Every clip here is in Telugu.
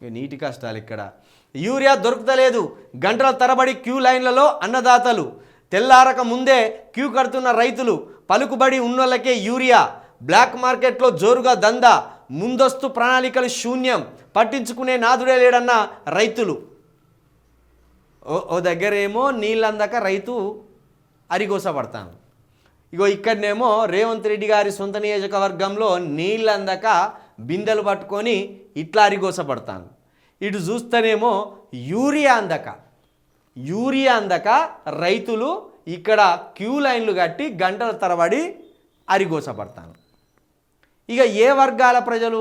నీటి కష్టాలు ఇక్కడ. యూరియా దొరుకుతలేదు, గంటల తరబడి క్యూ లైన్లలో అన్నదాతలు, తెల్లారక ముందే క్యూ కడుతున్న రైతులు, పలుకుబడి ఉన్నోళ్ళకే యూరియా, బ్లాక్ మార్కెట్లో జోరుగా దందా, ముందస్తు ప్రణాళికలు శూన్యం, పట్టించుకునే నాదుడే లేడన్న రైతులు. ఓ దగ్గరేమో నీళ్ళందక రైతు అరిగోసపడతాను. ఇగో ఇక్కడనేమో రేవంత్ రెడ్డి గారి సొంత నియోజకవర్గంలో నీళ్ళందక బిందెలు పట్టుకొని ఇట్లా అరిగోసపడతాను. ఇటు చూస్తేనేమో యూరియా అందక రైతులు ఇక్కడ క్యూ లైన్లు కట్టి గంటల తరబడి అరిగోసపడతాను. ఇక ఏ వర్గాల ప్రజలు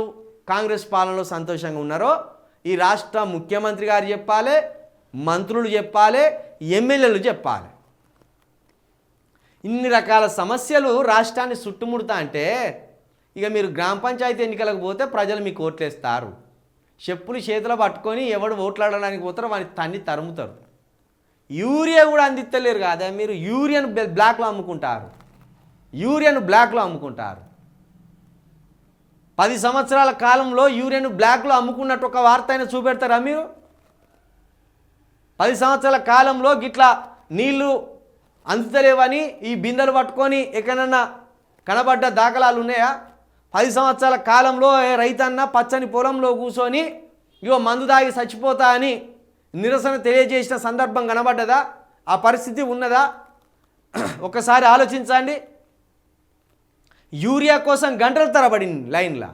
కాంగ్రెస్ పాలనలో సంతోషంగా ఉన్నారో ఈ రాష్ట్ర ముఖ్యమంత్రి గారు చెప్పాలి, మంత్రులు చెప్పాలి, ఎమ్మెల్యేలు చెప్పాలి. ఇన్ని రకాల సమస్యలు రాష్ట్రాన్ని చుట్టుముడతా అంటే ఇక మీరు గ్రామ పంచాయతీ ఎన్నికలకు పోతే ప్రజలు మీకు ఓట్లేస్తారు. చెప్పులు చేతిలో పట్టుకొని ఎవడు ఓట్లాడడానికి పోతారో వాడిని తన్ని తరుముతారు. యూరియా కూడా అందిస్తలేరు కదా, మీరు యూరియాను బ్లాక్లో అమ్ముకుంటారు. 10 సంవత్సరాల కాలంలో యూరియాను బ్లాక్లో అమ్ముకున్నట్టు ఒక వార్త అయినా చూపెడతారా మీరు? 10 సంవత్సరాల కాలంలో గిట్లా నీళ్లు అందుతలేవని ఈ బిందెలు పట్టుకొని ఎక్కడన్నా కనబడ్డ దాఖలాలు ఉన్నాయా? 10 సంవత్సరాల కాలంలో రైతన్న పచ్చని పొలంలో కూర్చొని ఇగో మందు దాగి చచ్చిపోతా అని నిరసన తెలియజేసిన సందర్భం కనబడ్డదా? ఆ పరిస్థితి ఉన్నదా? ఒకసారి ఆలోచించండి. యూరియా కోసం గంటల తరబడి లైన్లా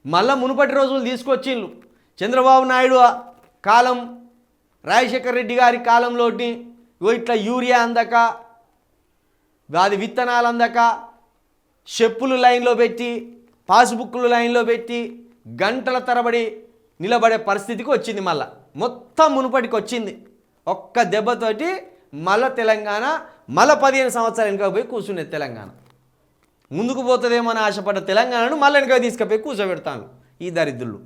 మళ్ళా మునుపటి రోజులు తీసుకొచ్చిళ్ళు. చంద్రబాబు నాయుడు కాలం, రాజశేఖర రెడ్డి గారి కాలంలోటి ఇట్లా యూరియా అందక, అది విత్తనాలు అందక చెప్పులు లైన్లో పెట్టి, పాస్బుక్లు లైన్లో పెట్టి గంటల తరబడి నిలబడే పరిస్థితికి వచ్చింది. మళ్ళా మొత్తం మునుపటికి వచ్చింది. ఒక్క దెబ్బతోటి మళ్ళా తెలంగాణ 15 సంవత్సరాలు వెనుక పోయి కూర్చునేది. తెలంగాణ ముందుకు పోతుందేమో అని ఆశపడ్డ తెలంగాణను మళ్ళీ వెనుక తీసుకుపోయి కూర్చోబెడతాను ఈ దరిద్రులు.